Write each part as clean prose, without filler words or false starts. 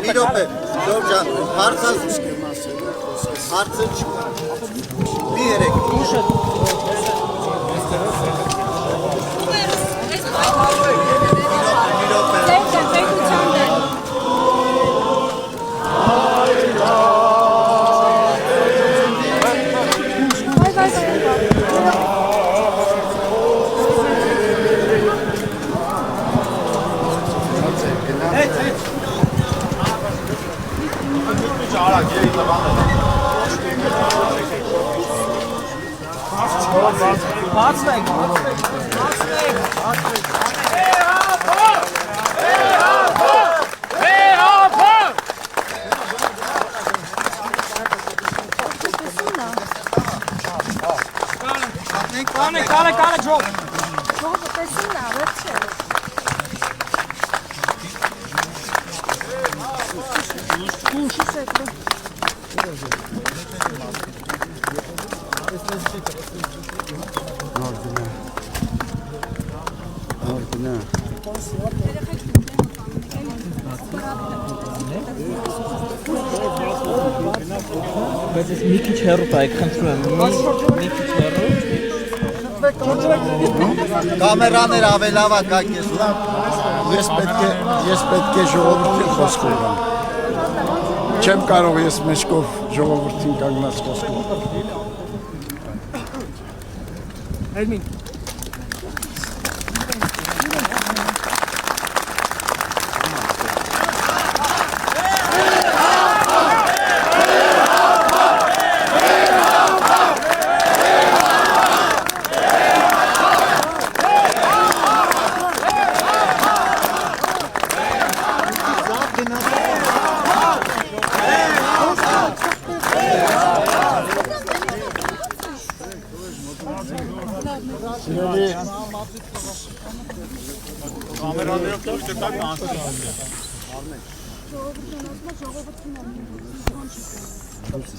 մի րոպե, Ժորժան, հարցը չկա, մի երեք, Կանը ջող Ժողովը տեսին նա, վերջը Բայց ես մի քիչ հեռու տայք, խնդրում եմ, մի քիչ հեռու կամերաներ ավելավակ ես լավ, ես պետք է ժողովրդին խոսք ունեմ, չեմ կարող ես մեջքով ժողովրդին կանգնած խոսք ունեմ Էլմին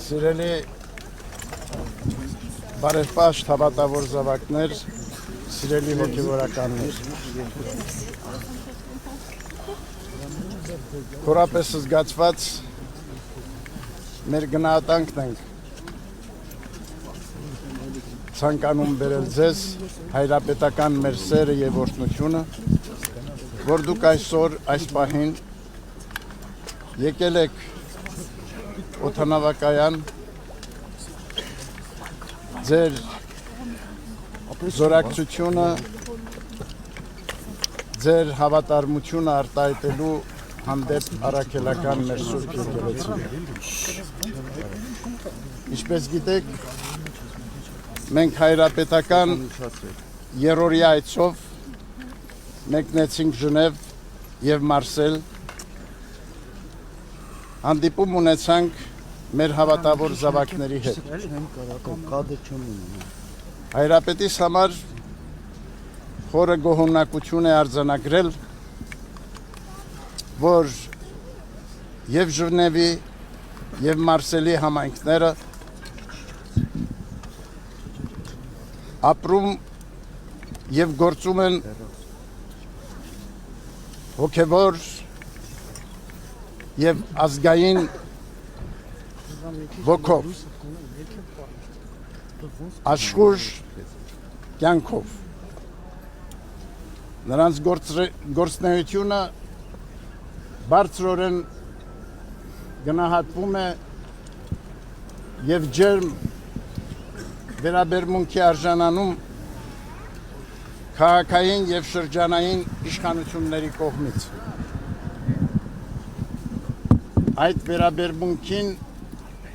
Սիրելի բարեպաշտ հավատավոր զավակներ, սիրելի հոգևորականներ, խորապես զգացված մեր գնահատանքն ենք ցանկանում բերել ձեզ հայրապետական մեր սերը եւ օրհնությունը, որ դուք այսօր այս պահին եկել եք օդանավակայան ձեր զորակցությունը, ձեր հավատարմությունը արտահայտելու հանդեպ առաքելական մեր Սուրբ Եկեղեցին։ Ինչպես գիտեք, մենք հայրապետական երրորդյա այցով մեկնեցինք Ժնև եւ Մարսել, հանդիպում ունեցանք մեր հավատավոր զավակների հետ։ Հայրապետիս համար խորը գոհունակություն է արձանագրել, որ եւ Ժնևի եւ Մարսելի համայնքները ապրում եւ գործում են հոգևոր եւ ազգային ոգով, աշխուժ կյանքով։ Նրանց գործունեությունը բարձրորեն գնահատվում է եւ ջերմ վերաբերմունքի արժանանում քաղաքային եւ շրջանային իշխանությունների կողմից։ Այդ վերաբերմունքին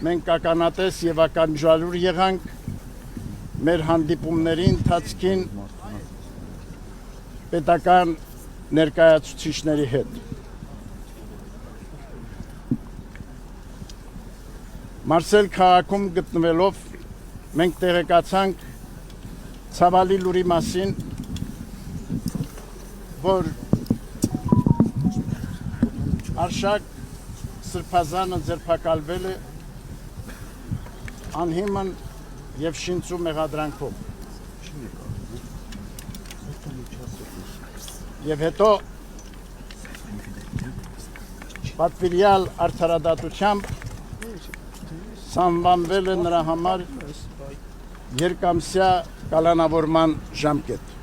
մենք ականատես եւ ականջալուր եղանք մեր հանդիպումների ընթացքին պետական ներկայացուցիչների հետ։ Մարսել քաղաքում գտնվելով մենք տեղեկացանք ցավալի լուրի մասին, որ Արշակ Սրբազանը ձերբակալվել է անհիմն եւ շինծու մեղադրանքով։ եւ հետո պատվիրյալ արդարադատությամբ սանվանվել է նրա համար երկամսյա կալանավորման ժամկետ։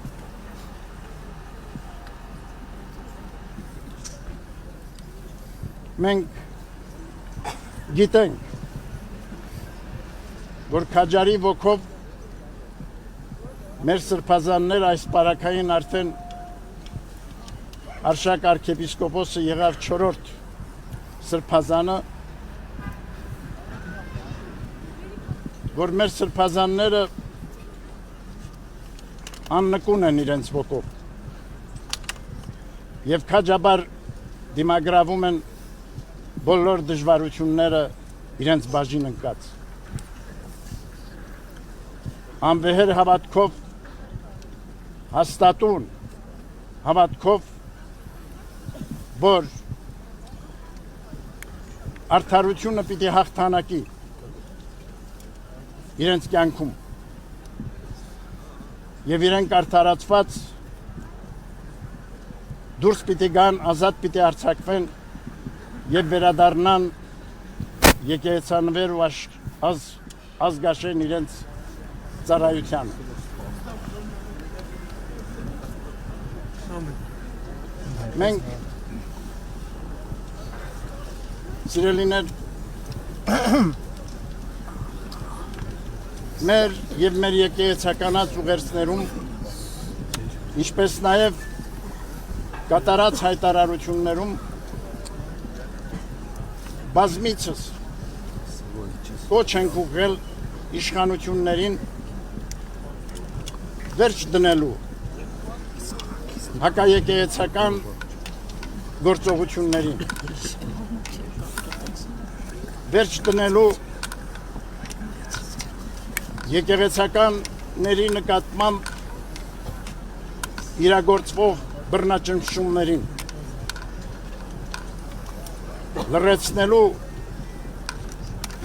Մենք գիտենք, որ քաջարի ոգով մեր սրբազաններ այս պարակային արդեն Արշակ arczepiskopոսը եղավ 4-րդ սրբազանը, որ մեր սրբազանները աննկուն են իրենց ոգով եւ քաջաբար դիմագրավում են բոլոր դժվարությունները իրենց բաժին ընկած։ Անվեհեր հավատքով հաստատուն հավատքով, որ արդարությունը պիտի հաղթանակի իրենց կյանքում եւ իրենք արդարացված դուրս պիտի գան, ազատ պիտի արձակվեն եւ վերադառնան եկեղեցանվեր ու ազգաշեն իրենց ծառայությանը։ Մենք սիրելիներ մեր եւ մեր եկեղեցականած ուղերձներում, ինչպես նաեւ կատարած հայտարարություններում բազմիցս կոչ ենք ուղղել իշխանություններին վերջ դնելու հակաեկեղեցական գործողություններին, վերջ դնելու եկեղեցականների նկատմամբ իրագործվող բռնաճնշումներին, լրացնելու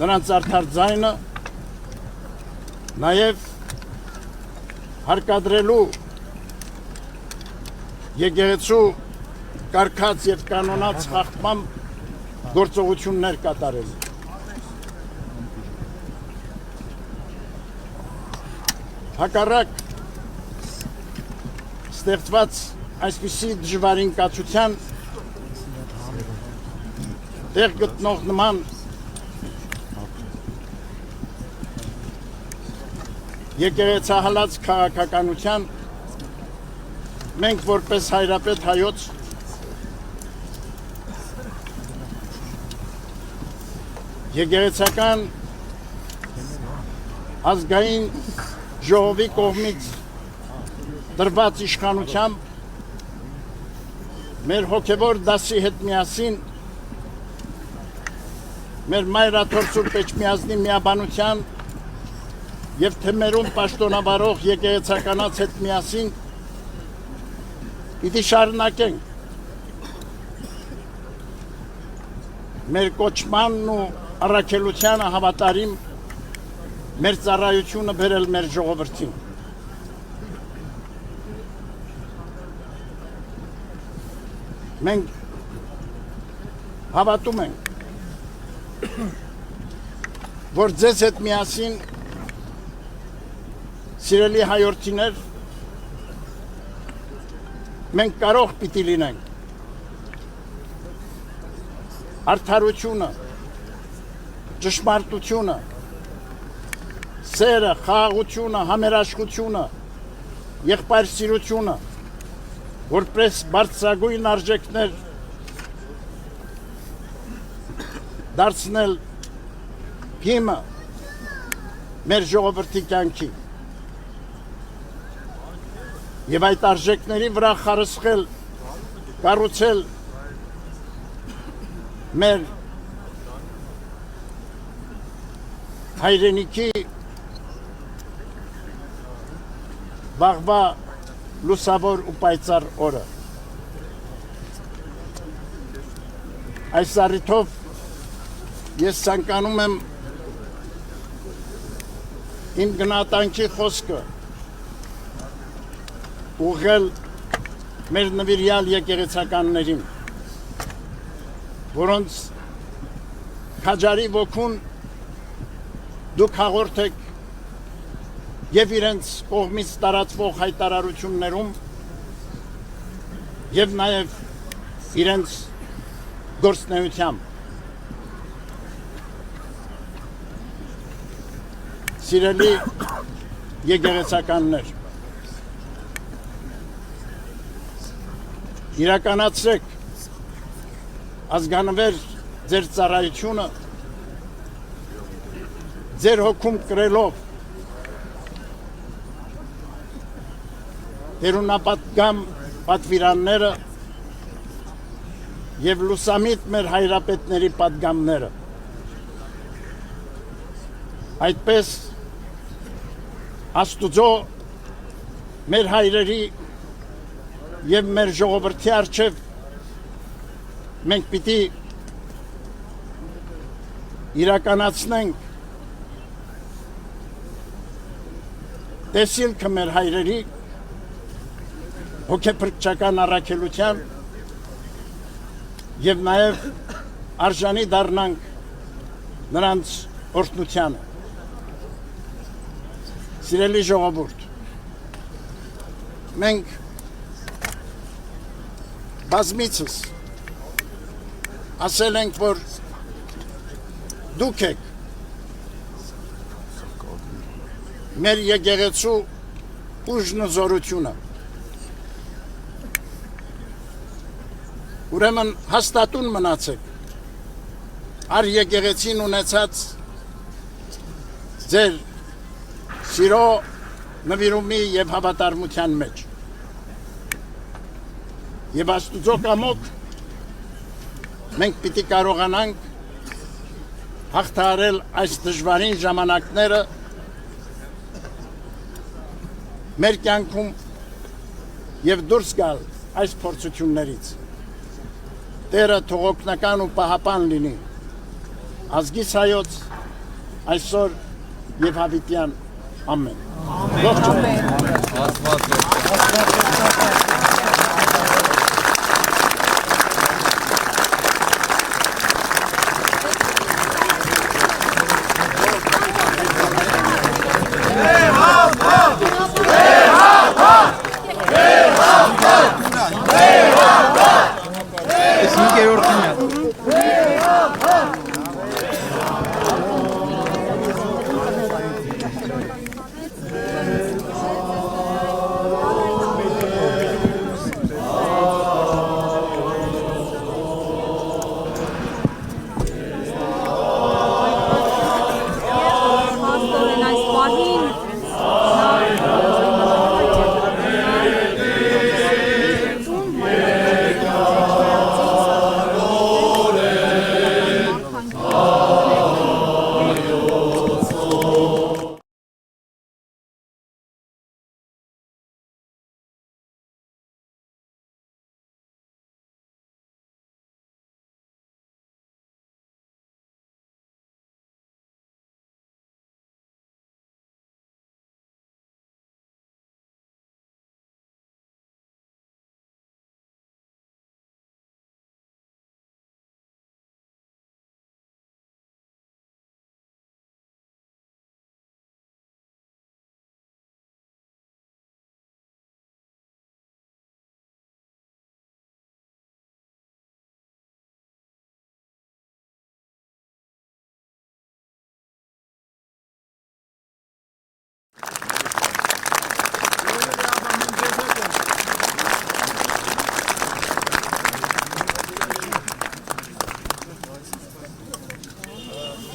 նրանց արդար ձայնը, նաև հարկադրելու եկեղեցու կարգած եւ կանոնած խախտման գործողություններ կատարել։ Հակառակ ստեղծված այսպիսի դժվարին կացության տեղ գտնող նման եկեղեցահալած քաղաքականության մենք որպես հայրապետ հայոց եկեղեցական ազգային ժողովի կողմից դրված իշխանությամբ մեր հոգևոր դասի հետ միասին մեր մայրաթոր Սուրբ Էջմիածնի միաբանության եւ թեմերում պաշտոնավարող եկեղեցականաց հետ միասին պիտի շարունակենք մեր կոչմանն ու առաքելությանը հավատարիմ մեր ծառայությունը բերել մեր ժողովրդին։ Մենք հավատում ենք, որ ձեզ հետ միասին սիրելի հայորդիներ մենք կարող պիտի լինենք արդարությունը, ճշմարտությունը, սերը, խաղաղությունը, համերաշխությունը, եղբայրսիրությունը, որպես բարձրագույն արժեքներ դարձնել հիմը մեր ժողովրդի կյանքի եւ այդ արժեքների վրա խարսխել, կառուցել մեր հայրենիքի վաղվա լուսավոր ու պայծառ օրը։ Այս առիթով ես ցանկանում եմ իմ գնահատանքի խոսքը ուղղել մեր նվիրյալ եկեղեցականներին, որոնց քաջարի ոգուն դուք հաղորդ եք եւ իրենց կողմից տարածվող հայտարարություններում եւ նաեւ իրենց գործնեությամբ։ Սիրելի եկեղեցականներ, իրականացրեք ազգանվեր ձեր ծառայությունը ձեր հոգում կրելով տերունապատգամ պատվիրանները եւ լուսամիտ մեր հայրապետների պատգամները։ Այդպես Աստուծո մեր հայրերի եւ մեր ժողովրդի առջև մենք պիտի իրականացնենք տեսիլքը մեր հայրերի հոգեփրկչական առաքելության եւ նաեւ արժանի դառնանք նրանց օրհնությանը։ Սիրելի ժողովուրդ, մենք բազմիցս ասել ենք, որ դուք եք մեր եկեղեցու ուժն ու զորությունը։ Ուրեմն հաստատուն մնացեք առ եկեղեցին ունեցած ձեր սիրո, նվիրումի եւ հավատարմության մեջ։ Եվ Աստուծո կամոք մենք պիտի կարողանանք հաղթահարել այս դժվարին ժամանակները մեր կյանքում եւ դուրս գալ այս փորձություններից։ Տերը թող օգնական ու պահապան լինի ազգիս հայոց այսօր եւ հավիտյան ամեն։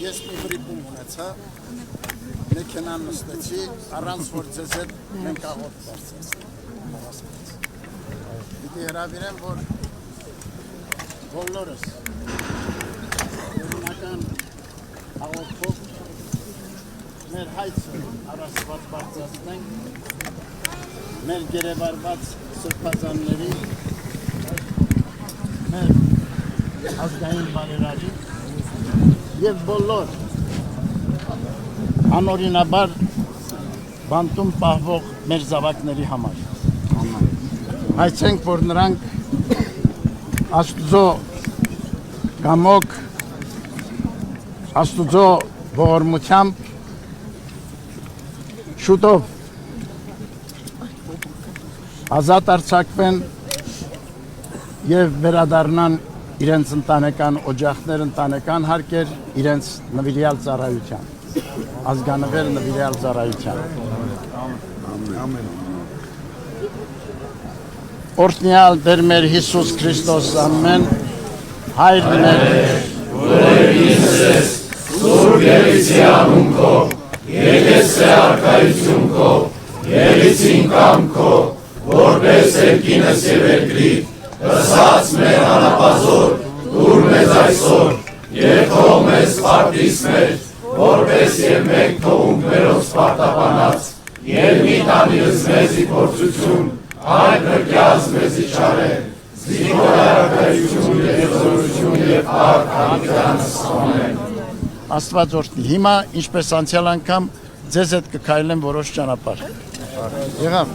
Ես մի վրիպում ունեցա, մեքենան նստեցի, առանց որ ձեզ հետ մենք աղոտ բարձրացնենք։ Պիտի հրավիրեմ, որ բոլորս ուրինական աղոտով մեր հայցը առասված բարձրացնենք, մեր գերեվարված սրբազանների, մեր ազգային բարերարի եւ բոլոր անօրինաբար բանտում պահվող մեր զավակների համար։ Հայցենք, որ նրանք Աստուծո գամոք, Աստուծո ողորմությամբ շուտով ազատ արձակվեն եւ վերադառնան իրենց ընտանեկան օջախներ, ընտանեկան հարկեր, իրենց նվիրյալ ծառայության, ազգանվեր նվիրյալ ծառայության։ Ամեն։ Օրհնյալ Տեր մեր Հիսուս Քրիստոս ամեն, Հայր մեր, որ ինձ Սուրբ Ելիցի անուն քո, եկես է արքայություն քո, ելիցին կամ քո, որպես երկինս եւ երկրի, ըսած մեր անապազոր, դուր մեզ այսօր, եւ թող մեզ սպարտիս մեր, որպես եւ մեկ թողունք մերոց սպարտապանած, եւ մի տանիս մեզի փորձություն, այլ նկյազ մեզի չարեն, զիգոր արքայություն եւ զորություն եւ փառք անիքանս ամեն։ Աստված օրհնի։ Հիմա ինչպես անցյալ անգամ ձեզ հետ կքայլեմ որոշ ճանապարհ։ Եղավ։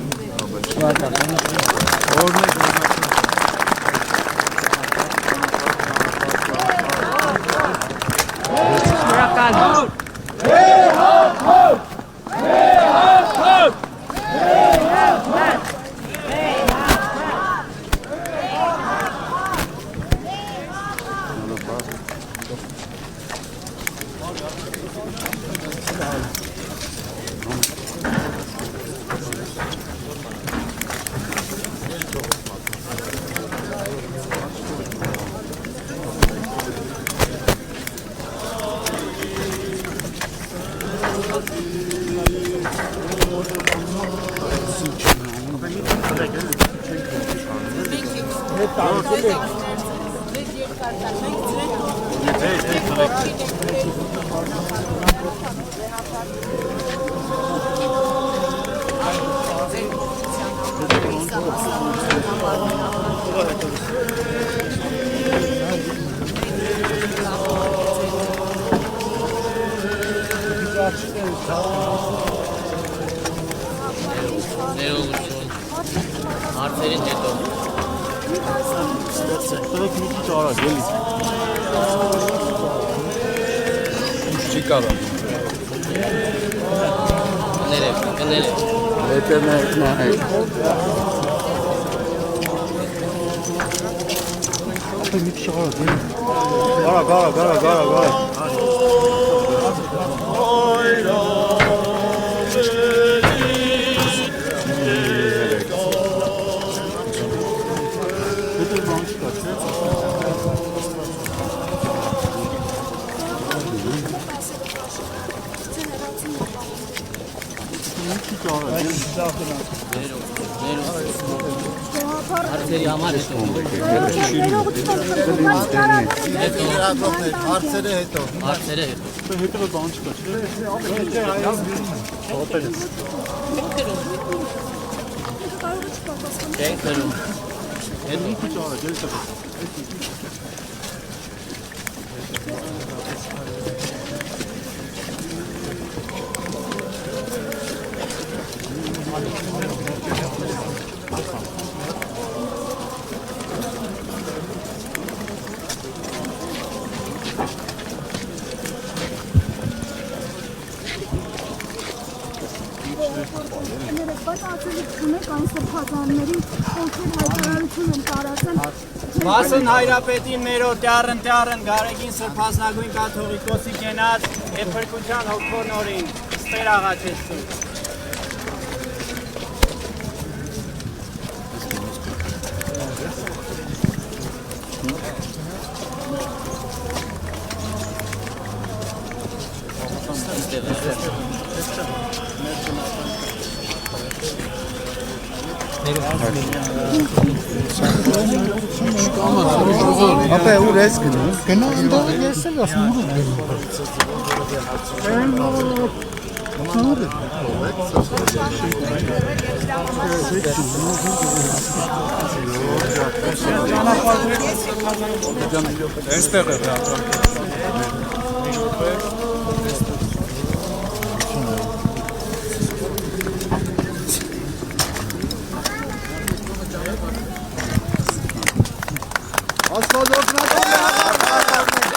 Հարցերից հետո Տվեք մի քիչ արագ, էլի։ Չի կարող։ կներեք։ Հետերներ նահեք։ Ապա մի քիչ արագ, էլի։ Արագ։ Հարցերի համար Հարցերը հետո։ Հետո բան չկա։ Չենք կրում։ Մի քիչ արագ, էլի տվեք։ Վասն հայրապետին մերոտ տյառն գարեգին սրբազնագույն կաթողիկոսի կենած և փրկության հոգվոր նորին ստեր աղաչեցում։ Ապա ուր ես գնում։ Գնա այնտեղ ես էլ ասում ուր Այստեղ է։ Աստված օրհնական է։